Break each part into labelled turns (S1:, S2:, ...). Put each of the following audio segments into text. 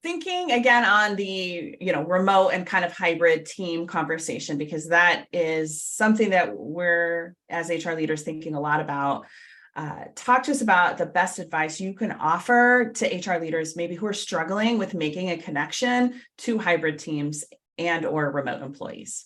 S1: thinking again on the, remote and kind of hybrid team conversation, because that is something that we're as HR leaders thinking a lot about. Talk to us about the best advice you can offer to HR leaders, maybe who are struggling with making a connection to hybrid teams and or remote employees.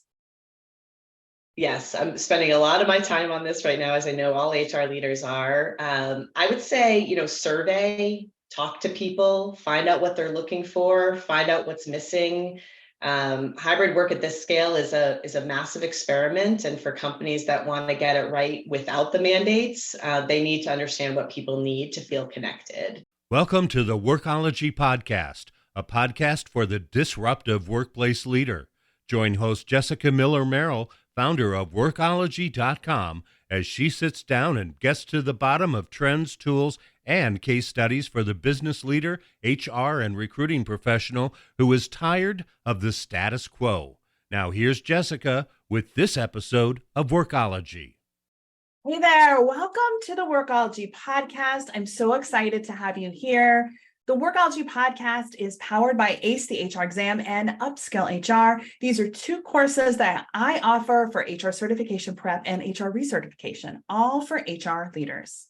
S2: Yes, I'm spending a lot of my time on this right now, as I know all HR leaders are. I would say, survey, talk to people, find out what they're looking for, find out what's missing. Hybrid work at this scale is a massive experiment. And for companies that want to get it right without the mandates, they need to understand what people need to feel connected.
S3: Welcome to the Workology Podcast, a podcast for the disruptive workplace leader. Join host Jessica Miller-Merrill, founder of Workology.com, as she sits down and gets to the bottom of trends, tools, and case studies for the business leader, HR, and recruiting professional who is tired of the status quo. Now here's Jessica with this episode of Workology.
S1: Hey there, welcome to the Workology Podcast. I'm so excited to have you here. The Workology Podcast is powered by ACE the HR Exam and Upskill HR. These are two courses that I offer for HR certification prep and HR recertification, all for HR leaders.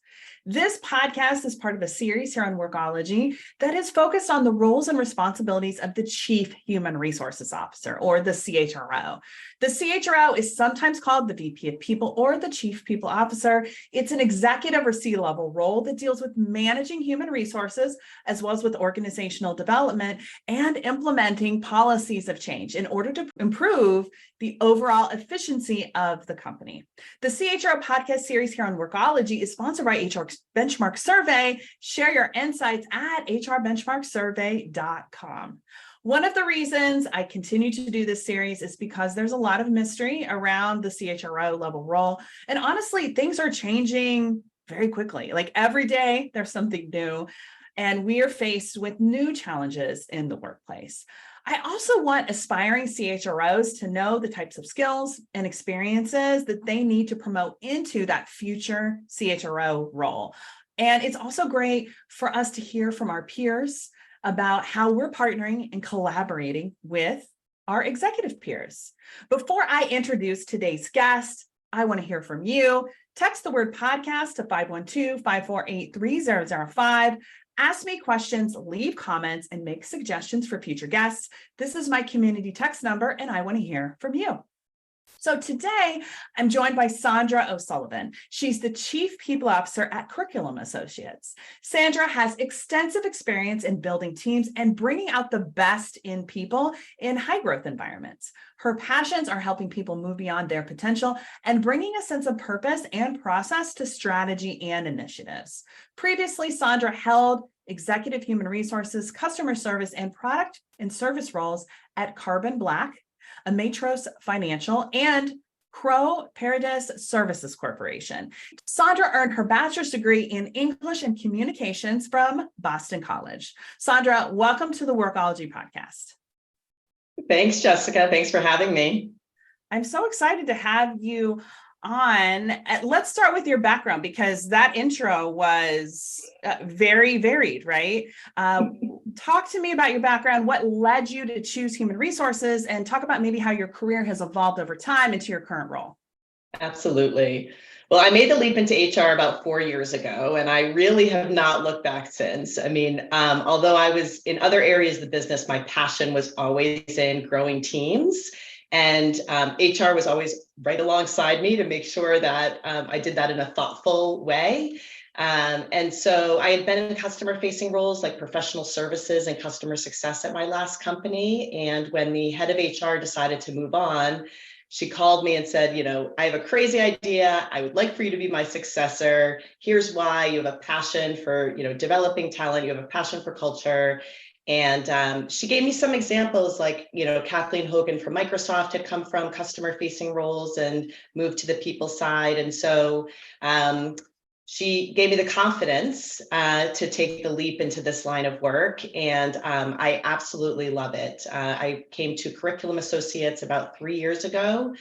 S1: This podcast is part of a series here on Workology that is focused on the roles and responsibilities of the Chief Human Resources Officer, or the CHRO. The CHRO is sometimes called the VP of People or the Chief People Officer. It's an executive or C-level role that deals with managing human resources, as well as with organizational development and implementing policies of change in order to improve the overall efficiency of the company. The CHRO podcast series here on Workology is sponsored by HR Benchmark Survey. Share your insights at hrbenchmarksurvey.com. One of the reasons I continue to do this series is because there's a lot of mystery around the CHRO level role. And honestly, things are changing very quickly. Like every day, there's something new. And we are faced with new challenges in the workplace. I also want aspiring CHROs to know the types of skills and experiences that they need to promote into that future CHRO role. And it's also great for us to hear from our peers about how we're partnering and collaborating with our executive peers. Before I introduce today's guest, I want to hear from you. Text the word podcast to 512-548-3005. Ask me questions, leave comments, and make suggestions for future guests. This is my community text number, and I want to hear from you. So today, I'm joined by Sandra O'Sullivan. She's the Chief People Officer at Curriculum Associates. Sandra has extensive experience in building teams and bringing out the best in people in high-growth environments. Her passions are helping people move beyond their potential and bringing a sense of purpose and process to strategy and initiatives. Previously, Sandra held executive human resources, customer service, and product and service roles at Carbon Black, Ametros Financial, and Crow Paradis Services Corporation. Sandra earned her bachelor's degree in English and Communications from Boston College. Sandra, welcome to the Workology Podcast.
S2: Thanks, Jessica. Thanks for having me.
S1: I'm so excited to have you on. Let's start with your background, because that intro was very varied, right? Talk to me about your background. What led you to choose human resources, and talk about maybe how your career has evolved over time into your current role.
S2: Absolutely. Well, I made the leap into HR about 4 years ago, and I really have not looked back since. I mean, although I was in other areas of the business, my passion was always in growing teams. And HR was always right alongside me to make sure that I did that in a thoughtful way. And so I had been in customer-facing roles like professional services and customer success at my last company. And when the head of HR decided to move on, she called me and said, I have a crazy idea. I would like for you to be my successor. Here's why. You have a passion for, developing talent. You have a passion for culture. And she gave me some examples, like, Kathleen Hogan from Microsoft had come from customer-facing roles and moved to the people side. And so she gave me the confidence to take the leap into this line of work. And I absolutely love it. I came to Curriculum Associates about 3 years ago.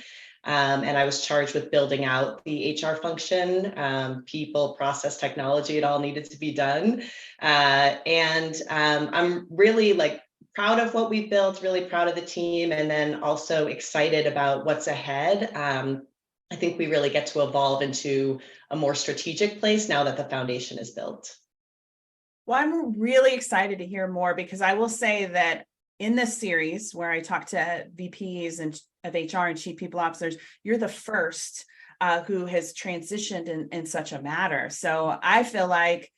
S2: And I was charged with building out the HR function, people, process, technology. It all needed to be done. And I'm really proud of what we've built, really proud of the team, and then also excited about what's ahead. I think we really get to evolve into a more strategic place now that the foundation is built.
S1: Well, I'm really excited to hear more, because I will say that in this series where I talk to VPs and of HR and chief people officers, you're the first who has transitioned in such a matter. So I feel like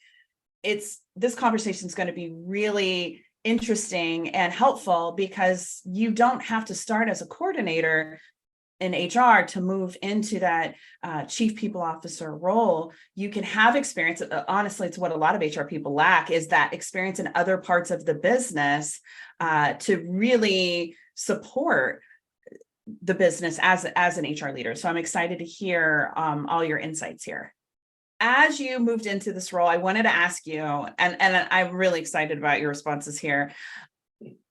S1: this conversation is going to be really interesting and helpful, because you don't have to start as a coordinator in HR to move into that chief people officer role. You can have experience. Honestly, it's what a lot of HR people lack, is that experience in other parts of the business to really support the business as an HR leader. So I'm excited to hear all your insights here. As you moved into this role, I wanted to ask you, and I'm really excited about your responses here.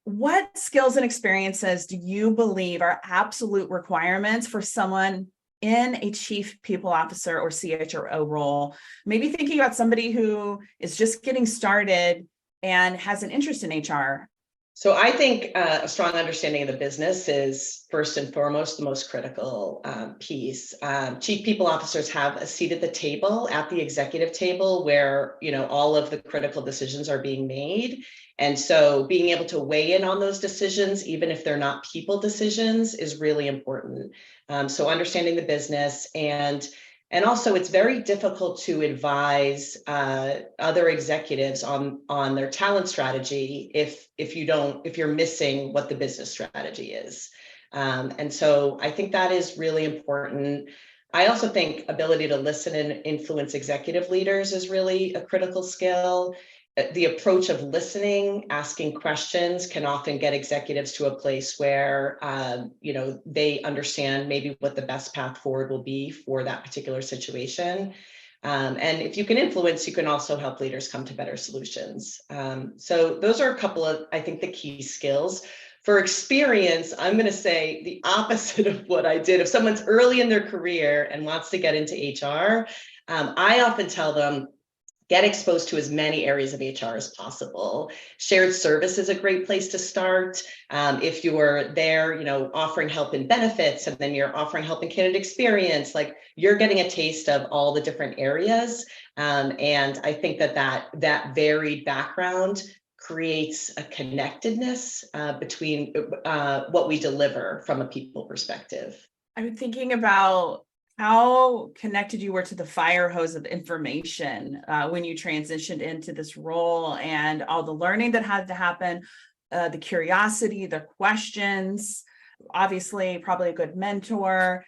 S1: What skills and experiences do you believe are absolute requirements for someone in a chief people officer or CHRO role? Maybe thinking about somebody who is just getting started and has an interest in HR.
S2: So I think a strong understanding of the business is first and foremost the most critical piece. Chief people officers have a seat at the table, at the executive table, where all of the critical decisions are being made. And so being able to weigh in on those decisions, even if they're not people decisions, is really important. So understanding the business, and also it's very difficult to advise other executives on their talent strategy if you're missing what the business strategy is. And so I think that is really important. I also think ability to listen and influence executive leaders is really a critical skill. The approach of listening, asking questions can often get executives to a place where, they understand maybe what the best path forward will be for that particular situation. And if you can influence, you can also help leaders come to better solutions. So those are a couple of, I think, the key skills. For experience, I'm going to say the opposite of what I did. If someone's early in their career and wants to get into HR, I often tell them, get exposed to as many areas of HR as possible. Shared service is a great place to start. If you're there, offering help in benefits, and then you're offering help in candidate experience, like you're getting a taste of all the different areas. And I think that varied background creates a connectedness between what we deliver from a people perspective.
S1: I'm thinking about how connected you were to the fire hose of information when you transitioned into this role, and all the learning that had to happen, the curiosity, the questions, obviously probably a good mentor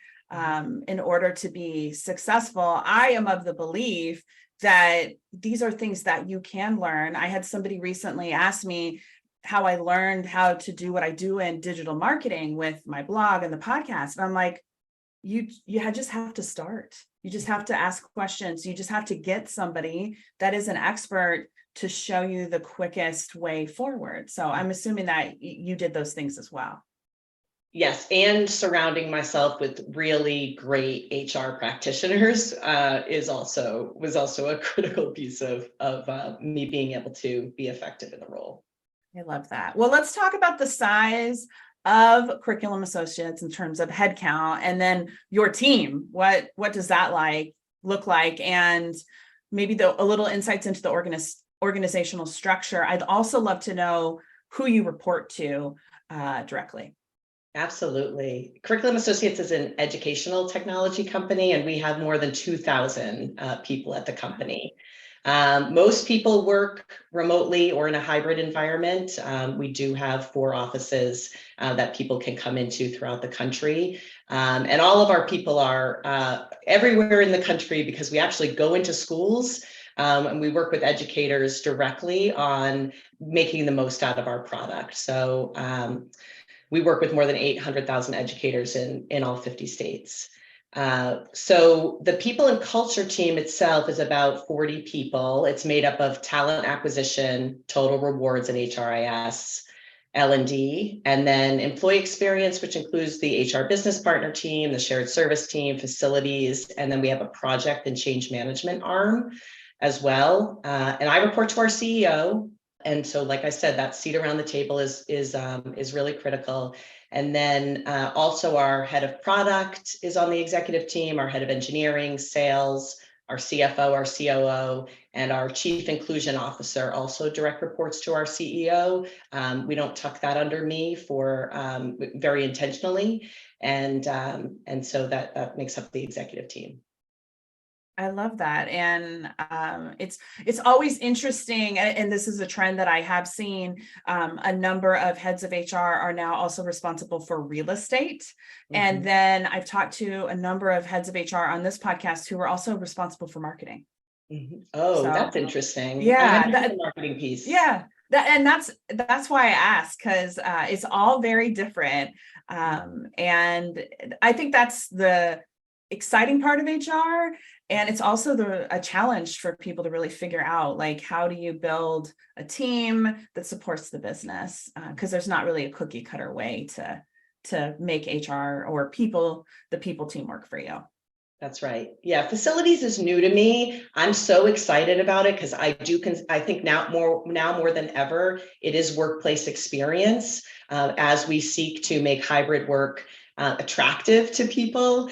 S1: in order to be successful. I am of the belief that these are things that you can learn. I had somebody recently ask me how I learned how to do what I do in digital marketing with my blog and the podcast. And I'm like, you just have to start. You just have to ask questions. You just have to get somebody that is an expert to show you the quickest way forward. So I'm assuming that you did those things as well.
S2: Yes, and surrounding myself with really great HR practitioners was also a critical piece of me being able to be effective in the role.
S1: I love that. Well, let's talk about the size of Curriculum Associates in terms of headcount, and then your team. What does that look like, and maybe a little insights into the organizational structure. I'd also love to know who you report to directly.
S2: Absolutely. Curriculum Associates is an educational technology company, and we have more than 2,000 people at the company. Most people work remotely or in a hybrid environment. We do have 4 offices that people can come into throughout the country. And all of our people are everywhere in the country, because we actually go into schools and we work with educators directly on making the most out of our product. So we work with more than 800,000 educators in all 50 states. So the people and culture team itself is about 40 people. It's made up of talent acquisition, total rewards and HRIS, L&D, and then employee experience, which includes the HR business partner team, the shared service team, facilities, and then we have a project and change management arm as well. And I report to our CEO. And so, like I said, that seat around the table is really critical. And then also our head of product is on the executive team, our head of engineering, sales, our CFO, our COO, and our chief inclusion officer also direct reports to our CEO. We don't tuck that under me for very intentionally. And so that makes up the executive team.
S1: I love that. And it's always interesting. And this is a trend that I have seen. A number of heads of HR are now also responsible for real estate. Mm-hmm. And then I've talked to a number of heads of HR on this podcast who are also responsible for marketing.
S2: Mm-hmm. Oh, so, that's interesting.
S1: Yeah.
S2: The marketing piece.
S1: Yeah. That's why I asked, because it's all very different. And I think that's the exciting part of HR. And it's also a challenge for people to really figure out, like, how do you build a team that supports the business? Because there's not really a cookie cutter way to make HR or the people team work for you.
S2: That's right. Yeah, facilities is new to me. I'm so excited about it because I think now more than ever, it is workplace experience as we seek to make hybrid work attractive to people.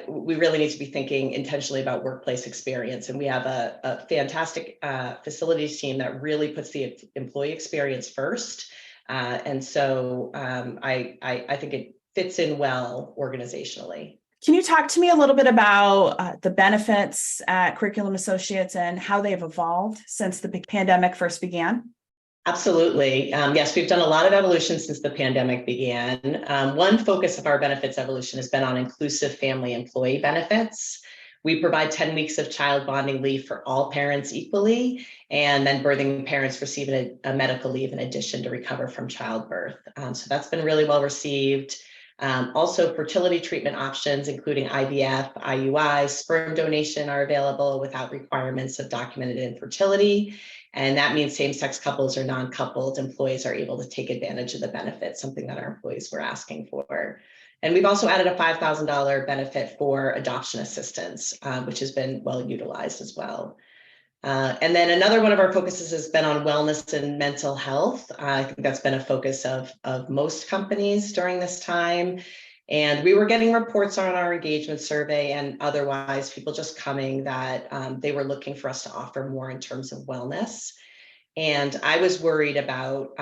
S2: We really need to be thinking intentionally about workplace experience. And we have a fantastic facilities team that really puts the employee experience first. And so I think it fits in well organizationally.
S1: Can you talk to me a little bit about the benefits at Curriculum Associates and how they've evolved since the pandemic first began?
S2: Absolutely. Yes, we've done a lot of evolution since the pandemic began. One focus of our benefits evolution has been on inclusive family employee benefits. We provide 10 weeks of child bonding leave for all parents equally, and then birthing parents receive a medical leave in addition to recover from childbirth. So that's been really well received. Also, fertility treatment options, including IVF, IUI, sperm donation, are available without requirements of documented infertility. And that means same-sex couples or non-coupled employees are able to take advantage of the benefit, something that our employees were asking for. And we've also added a $5,000 benefit for adoption assistance, which has been well utilized as well. And then another one of our focuses has been on wellness and mental health. I think that's been a focus of most companies during this time. And we were getting reports on our engagement survey and otherwise people just coming that they were looking for us to offer more in terms of wellness. And I was worried about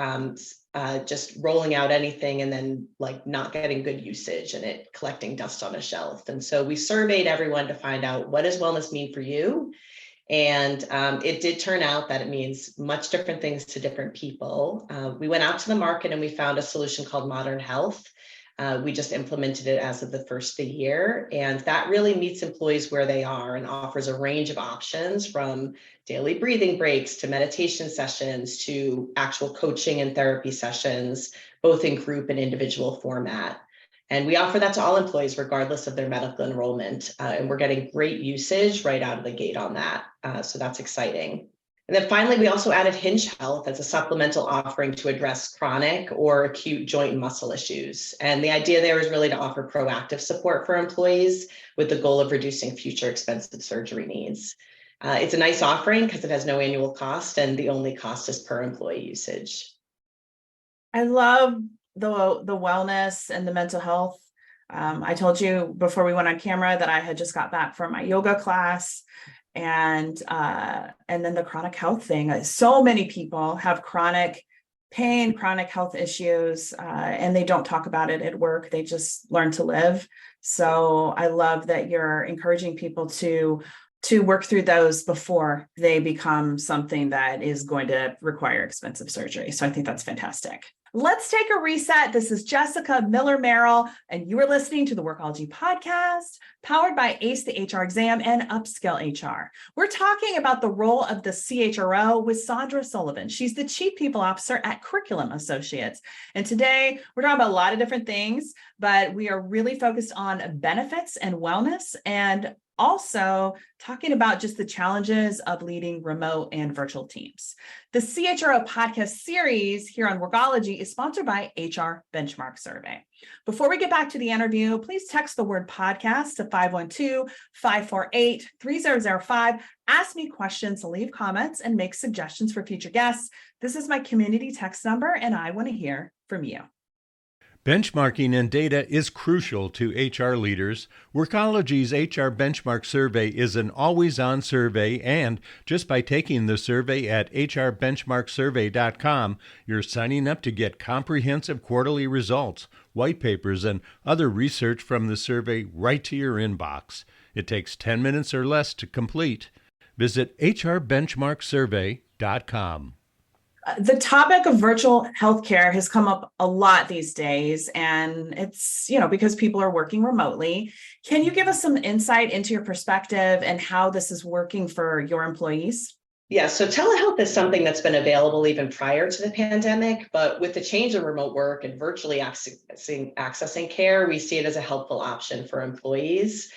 S2: just rolling out anything and then like not getting good usage and it collecting dust on a shelf. And so we surveyed everyone to find out, what does wellness mean for you? And it did turn out that it means much different things to different people. We went out to the market and we found a solution called Modern Health. We just implemented it as of the first of the year. And that really meets employees where they are and offers a range of options from daily breathing breaks to meditation sessions to actual coaching and therapy sessions, both in group and individual format. And we offer that to all employees, regardless of their medical enrollment. And we're getting great usage right out of the gate on that. So that's exciting. And then finally, we also added Hinge Health as a supplemental offering to address chronic or acute joint and muscle issues. And the idea there is really to offer proactive support for employees with the goal of reducing future expensive surgery needs. It's a nice offering because it has no annual cost and the only cost is per employee usage.
S1: I love the wellness and the mental health. I told you before we went on camera that I had just got back from my yoga class. And then the chronic health thing. So many people have chronic pain, chronic health issues, and they don't talk about it at work. They just learn to live. So I love that you're encouraging people to work through those before they become something that is going to require expensive surgery. So I think that's fantastic. Let's take a reset. This is Jessica Miller Merrill, and you are listening to the Workology Podcast, powered by ACE the HR Exam and Upskill HR. We're talking about the role of the CHRO with Sandra O'Sullivan. She's the Chief People Officer at Curriculum Associates. And today we're talking about a lot of different things, but we are really focused on benefits and wellness. And also talking about just the challenges of leading remote and virtual teams. The CHRO podcast series here on Workology is sponsored by HR Benchmark Survey. Before we get back to the interview, please text the word podcast to 512-548-3005. Ask me questions, leave comments, and make suggestions for future guests. This is my community text number, and I want to hear from you.
S3: Benchmarking and data is crucial to HR leaders. Workology's HR Benchmark Survey is an always-on survey, and just by taking the survey at hrbenchmarksurvey.com, you're signing up to get comprehensive quarterly results, white papers, and other research from the survey right to your inbox. It takes 10 minutes or less to complete. Visit hrbenchmarksurvey.com.
S1: The topic of virtual healthcare has come up a lot these days, and it's, because people are working remotely. Can you give us some insight into your perspective and how this is working for your employees?
S2: Yeah, so telehealth is something that's been available even prior to the pandemic, but with the change in remote work and virtually accessing care, we see it as a helpful option for employees,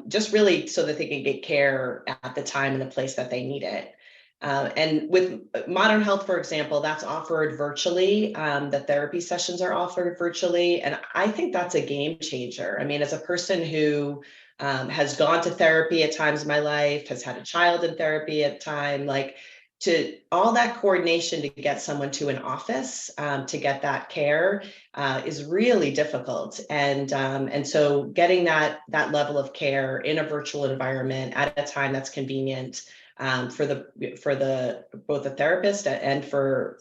S2: just really so that they can get care at the time and the place that they need it. And with Modern Health, for example, that's offered virtually. The therapy sessions are offered virtually. And I think that's a game changer. I mean, as a person who has gone to therapy at times in my life, has had a child in therapy at time, to all that coordination to get someone to an office to get that care is really difficult. And so getting that level of care in a virtual environment at a time that's convenient for both the therapist and for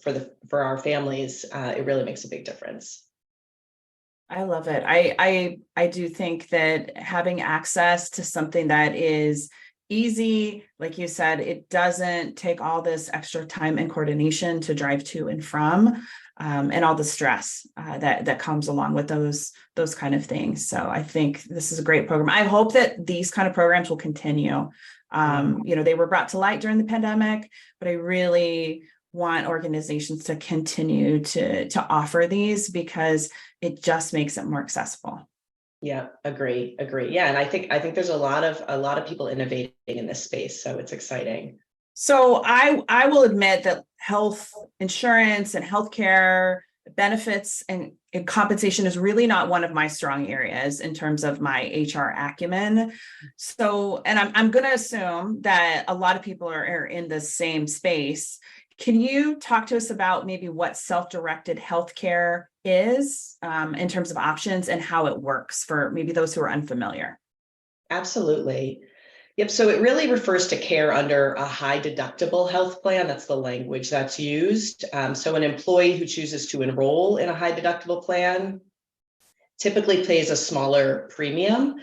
S2: our families, it really makes a big difference.
S1: I love it. I do think that having access to something that is easy, like you said, it doesn't take all this extra time and coordination to drive to and from, and all the stress that comes along with those kind of things. So I think this is a great program. I hope that these kind of programs will continue. They were brought to light during the pandemic, but I really want organizations to continue to offer these because it just makes it more accessible.
S2: Yeah, agree. Yeah, and I think there's a lot of people innovating in this space, so it's exciting.
S1: So I will admit that health insurance and healthcare benefits and compensation is really not one of my strong areas in terms of my HR acumen. So, and I'm going to assume that a lot of people are in the same space. Can you talk to us about maybe what self-directed healthcare is in terms of options and how it works for maybe those who are unfamiliar?
S2: Absolutely. Yep. So it really refers to care under a high deductible health plan. That's the language that's used. So an employee who chooses to enroll in a high deductible plan typically pays a smaller premium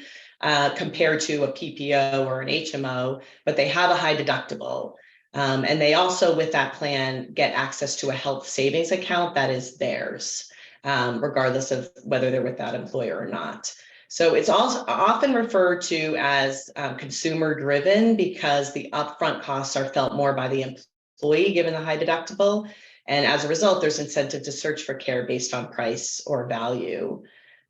S2: compared to a PPO or an HMO, but they have a high deductible. And they also, with that plan, get access to a health savings account that is theirs, regardless of whether they're with that employer or not. So it's also often referred to as consumer driven because the upfront costs are felt more by the employee given the high deductible. And as a result, there's incentive to search for care based on price or value.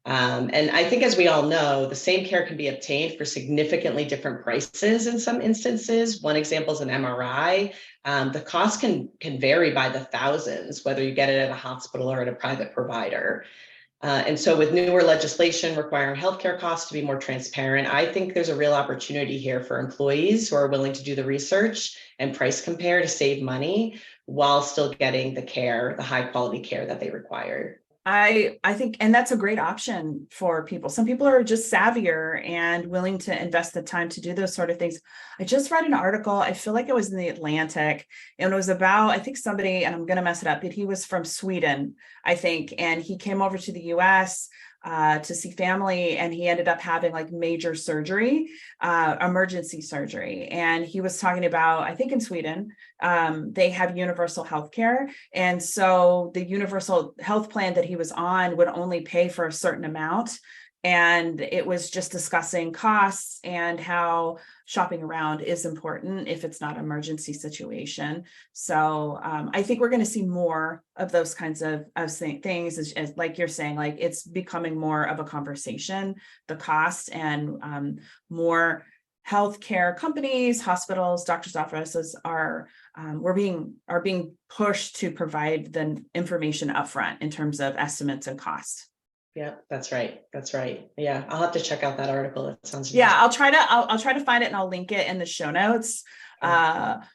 S2: And I think, as we all know, the same care can be obtained for significantly different prices in some instances. One example is an MRI. The cost can vary by the thousands, whether you get it at a hospital or at a private provider. And so with newer legislation requiring healthcare costs to be more transparent, I think there's a real opportunity here for employees who are willing to do the research and price compare to save money while still getting the care, the high quality care that they require.
S1: I think, and that's a great option for people. Some people are just savvier and willing to invest the time to do those sort of things. I just read an article, I feel like it was in the Atlantic, and it was about, I think somebody, and I'm going to mess it up, but he was from Sweden, I think, and he came over to the US to see family, and he ended up having like major surgery, emergency surgery. And he was talking about, I think in Sweden, they have universal health care. And so the universal health plan that he was on would only pay for a certain amount. And it was just discussing costs and how shopping around is important if it's not an emergency situation. So I think we're going to see more of those kinds of things, as like you're saying, like it's becoming more of a conversation, the cost, and more healthcare companies, hospitals, doctors' offices are being pushed to provide the information upfront in terms of estimates and costs.
S2: Yeah, that's right. That's right. Yeah, I'll have to check out that article. It sounds
S1: Yeah, I'll try to find it and I'll link it in the show notes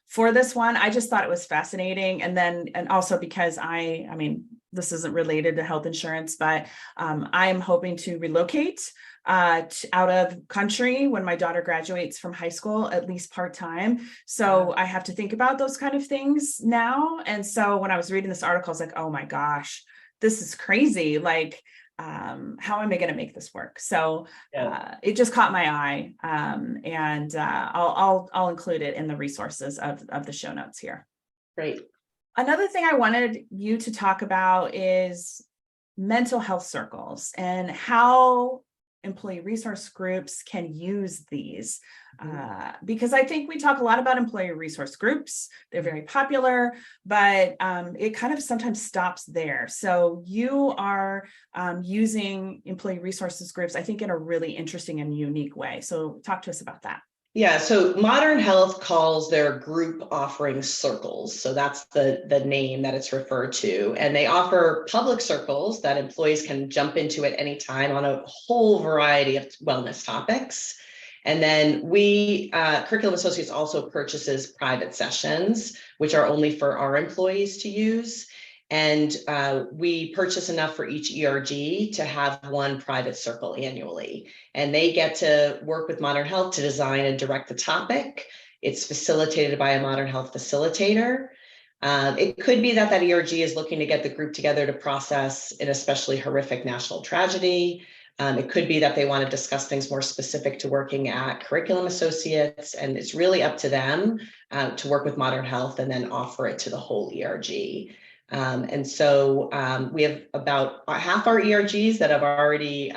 S1: for this one. I just thought it was fascinating, and also because I mean, this isn't related to health insurance, but I'm hoping to relocate out of country when my daughter graduates from high school, at least part-time. So I have to think about those kind of things now. And so when I was reading this article, I was like, oh my gosh, this is crazy. Like, how am I going to make this work? So it just caught my eye, and I'll include it in the resources of the show notes here.
S2: Great.
S1: Another thing I wanted you to talk about is mental health circles and how employee resource groups can use these, because I think we talk a lot about employee resource groups. They're very popular, but it kind of sometimes stops there. So you are using employee resources groups, I think, in a really interesting and unique way. So talk to us about that.
S2: Yeah, so Modern Health calls their group offering circles. So that's the name that it's referred to. And they offer public circles that employees can jump into at any time on a whole variety of wellness topics. And then Curriculum Associates also purchases private sessions, which are only for our employees to use. And we purchase enough for each ERG to have one private circle annually. And they get to work with Modern Health to design and direct the topic. It's facilitated by a Modern Health facilitator. It could be that ERG is looking to get the group together to process an especially horrific national tragedy. It could be that they want to discuss things more specific to working at Curriculum Associates. And it's really up to them to work with Modern Health and then offer it to the whole ERG. And so we have about half our ERGs that have already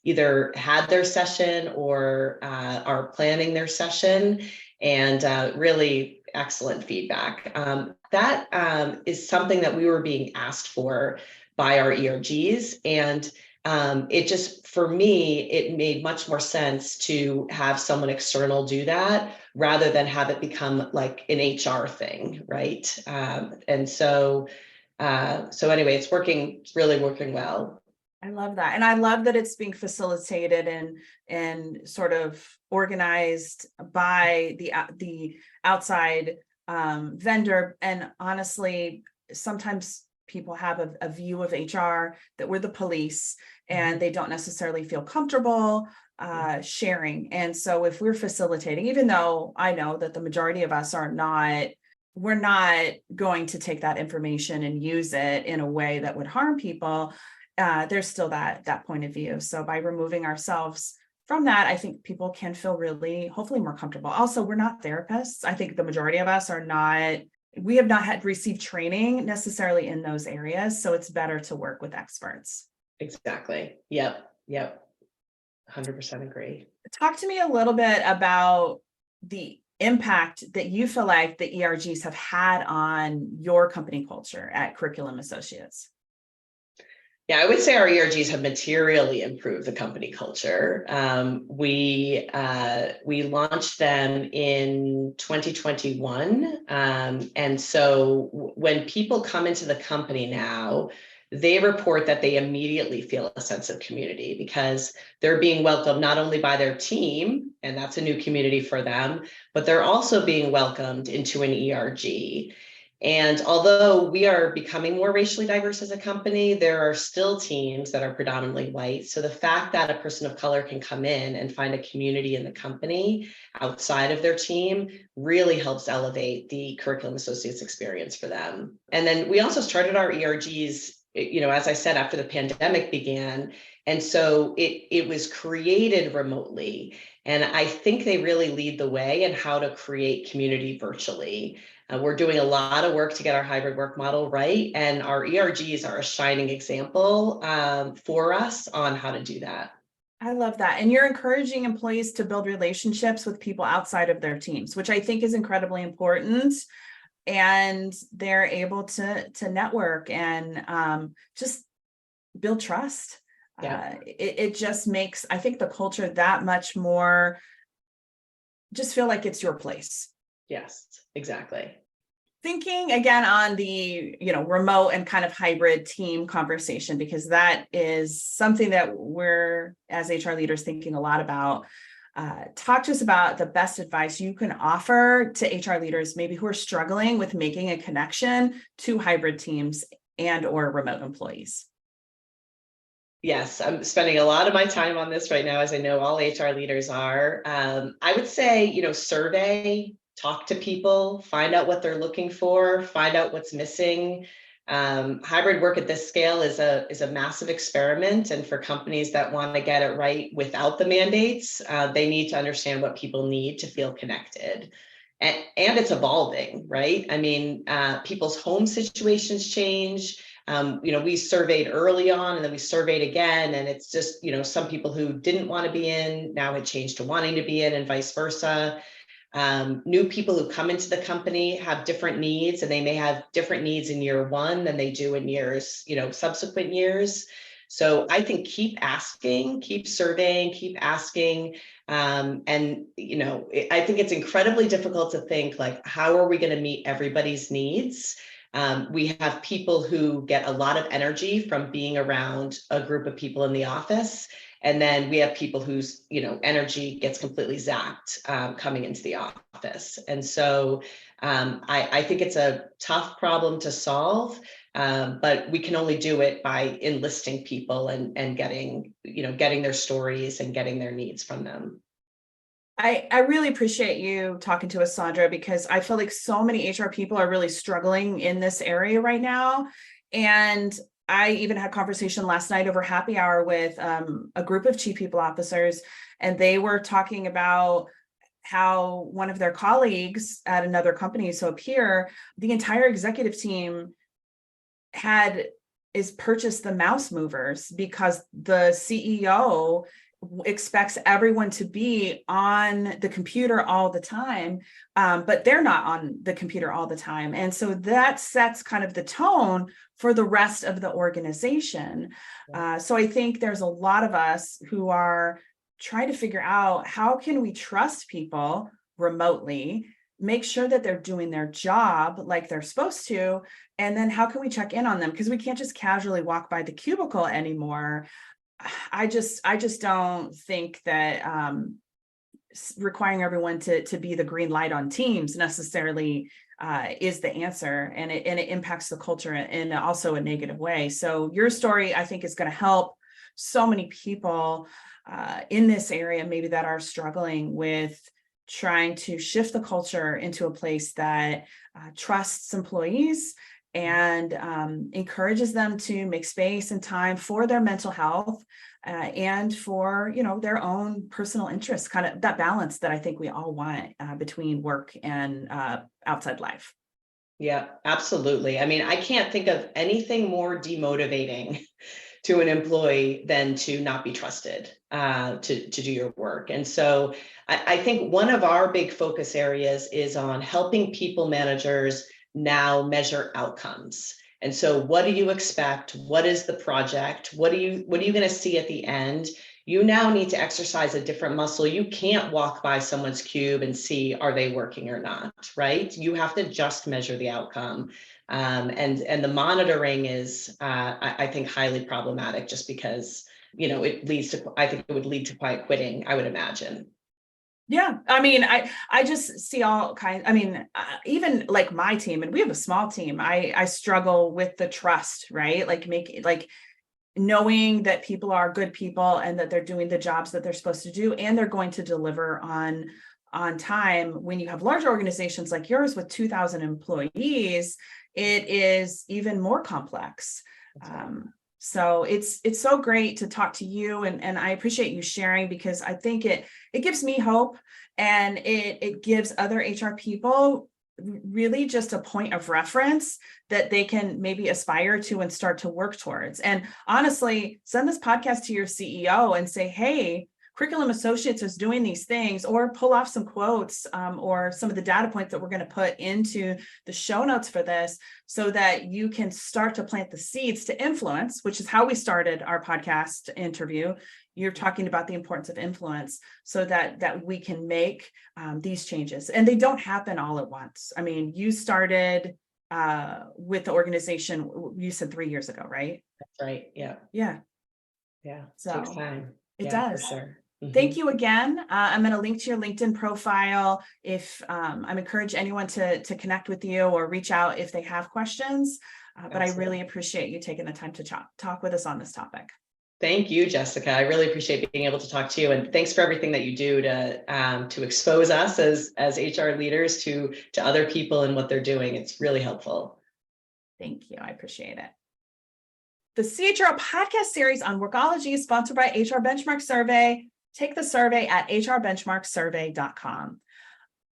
S2: either had their session or are planning their session, and really excellent feedback. That is something that we were being asked for by our ERGs. And it just, for me, it made much more sense to have someone external do that rather than have it become like an HR thing, right? And so anyway, it's really working well.
S1: I love that. And I love that it's being facilitated and sort of organized by the outside vendor. And honestly, sometimes people have a view of HR that we're the police and they don't necessarily feel comfortable sharing. And so if we're facilitating, even though I know that the majority of us we're not going to take that information and use it in a way that would harm people, there's still that point of view. So by removing ourselves from that, I think people can feel really, hopefully, more comfortable. Also, we're not therapists. I think the majority of us we have not received training necessarily in those areas. So it's better to work with experts.
S2: Exactly. Yep. 100% agree.
S1: Talk to me a little bit about the impact that you feel like the ERGs have had on your company culture at Curriculum Associates.
S2: Yeah, I would say our ERGs have materially improved the company culture. We launched them in 2021. And so when people come into the company now, they report that they immediately feel a sense of community because they're being welcomed not only by their team, and that's a new community for them, but they're also being welcomed into an ERG. And although we are becoming more racially diverse as a company, there are still teams that are predominantly white. So the fact that a person of color can come in and find a community in the company outside of their team really helps elevate the Curriculum Associates experience for them. And then we also started our ERGs, as I said, after the pandemic began. And so it was created remotely. And I think they really lead the way in how to create community virtually. We're doing a lot of work to get our hybrid work model right. And our ERGs are a shining example for us on how to do that.
S1: I love that. And you're encouraging employees to build relationships with people outside of their teams, which I think is incredibly important. And they're able to network and just build trust.
S2: Yeah.
S1: It just makes, I think, the culture that much more just feel like it's your place.
S2: Yes, exactly.
S1: Thinking again on the, remote and kind of hybrid team conversation, because that is something that we're as HR leaders thinking a lot about. Talk to us about the best advice you can offer to HR leaders, maybe who are struggling with making a connection to hybrid teams and or remote employees.
S2: Yes, I'm spending a lot of my time on this right now, as I know all HR leaders are. I would say, survey, talk to people, find out what they're looking for, find out what's missing. Hybrid work at this scale is a massive experiment, and for companies that want to get it right without the mandates, they need to understand what people need to feel connected. And it's evolving, right? I mean, people's home situations change. We surveyed early on and then we surveyed again, and it's just, some people who didn't want to be in now had changed to wanting to be in, and vice versa. New people who come into the company have different needs, and they may have different needs in year one than they do in years, subsequent years. So I think keep asking, keep surveying, keep asking. I think it's incredibly difficult to think like, how are we going to meet everybody's needs? We have people who get a lot of energy from being around a group of people in the office. And then we have people whose, energy gets completely zapped coming into the office. And so I think it's a tough problem to solve, but we can only do it by enlisting people and getting their stories and getting their needs from them.
S1: I really appreciate you talking to us, Sandra, because I feel like so many HR people are really struggling in this area right now. And I even had a conversation last night over happy hour with a group of chief people officers, and they were talking about how one of their colleagues at another company, so a peer, the entire executive team is purchased the mouse movers because the CEO expects everyone to be on the computer all the time, but they're not on the computer all the time. And so that sets kind of the tone for the rest of the organization. So I think there's a lot of us who are trying to figure out, how can we trust people remotely, make sure that they're doing their job like they're supposed to, and then how can we check in on them? Because we can't just casually walk by the cubicle anymore. I just don't think that requiring everyone to be the green light on Teams necessarily is the answer, and it impacts the culture in also a negative way. So your story, I think, is going to help so many people in this area, maybe that are struggling with trying to shift the culture into a place that trusts employees and encourages them to make space and time for their mental health and for, their own personal interests, kind of that balance that I think we all want between work and outside life.
S2: Yeah, absolutely. I mean, I can't think of anything more demotivating to an employee than to not be trusted to do your work. And so I think one of our big focus areas is on helping people managers now measure outcomes. And so what do you expect? What is the project? What are you going to see at the end? You now need to exercise a different muscle. You can't walk by someone's cube and see, are they working or not, right? You have to just measure the outcome. And the monitoring is, I think, highly problematic, just because, I think it would lead to quiet quitting, I would imagine.
S1: Yeah. I mean, I just see all kinds. I mean, even like my team, and we have a small team, I struggle with the trust, right? Like knowing that people are good people and that they're doing the jobs that they're supposed to do, and they're going to deliver on time. When you have large organizations like yours with 2,000 employees, it is even more complex. So it's so great to talk to you, and I appreciate you sharing, because I think it gives me hope, and it gives other HR people really just a point of reference that they can maybe aspire to and start to work towards. And honestly, send this podcast to your CEO and say, hey, curriculum associates is doing these things, or pull off some quotes or some of the data points that we're going to put into the show notes for this, so that you can start to plant the seeds to influence, which is how we started our podcast interview. You're talking about the importance of influence, so that we can make these changes, and they don't happen all at once. I mean, you started with the organization, you said 3 years ago, right?
S2: That's right. Yeah.
S1: Yeah.
S2: So takes time.
S1: It
S2: Yeah,
S1: does.
S2: for sure.
S1: Thank you again. I'm going to link to your LinkedIn profile. If I'm encourage anyone to connect with you or reach out if they have questions. But I really appreciate you taking the time to talk with us on this topic.
S2: Thank you, Jessica. I really appreciate being able to talk to you, and thanks for everything that you do to expose us as HR leaders to other people and what they're doing. It's really helpful.
S1: Thank you. I appreciate it. The CHRO podcast series on Workology is sponsored by HR Benchmark Survey. Take the survey at hrbenchmarksurvey.com.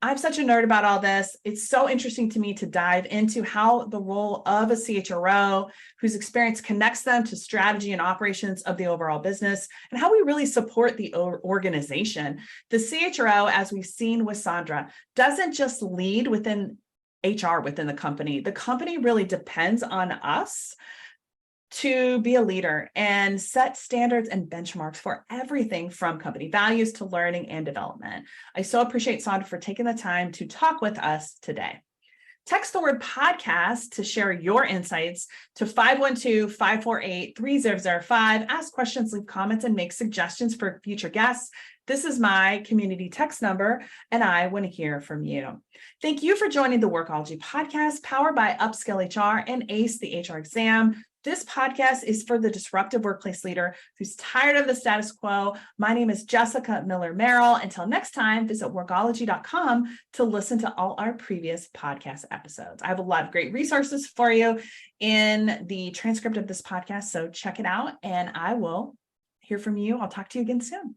S1: I'm such a nerd about all this. It's so interesting to me to dive into how the role of a CHRO whose experience connects them to strategy and operations of the overall business, and how we really support the organization. The CHRO, as we've seen with Sandra, doesn't just lead within HR within the company. The company really depends on us to be a leader and set standards and benchmarks for everything from company values to learning and development. I so appreciate Sandra for taking the time to talk with us today. Text the word podcast to share your insights to 512-548-3005. Ask questions, leave comments, and make suggestions for future guests. This is my community text number, and I want to hear from you. Thank you for joining the Workology Podcast, powered by Upskill HR and ACE the HR exam. This podcast is for the disruptive workplace leader who's tired of the status quo. My name is Jessica Miller-Merrill. Until next time, visit workology.com to listen to all our previous podcast episodes. I have a lot of great resources for you in the transcript of this podcast, so check it out, and I will hear from you. I'll talk to you again soon.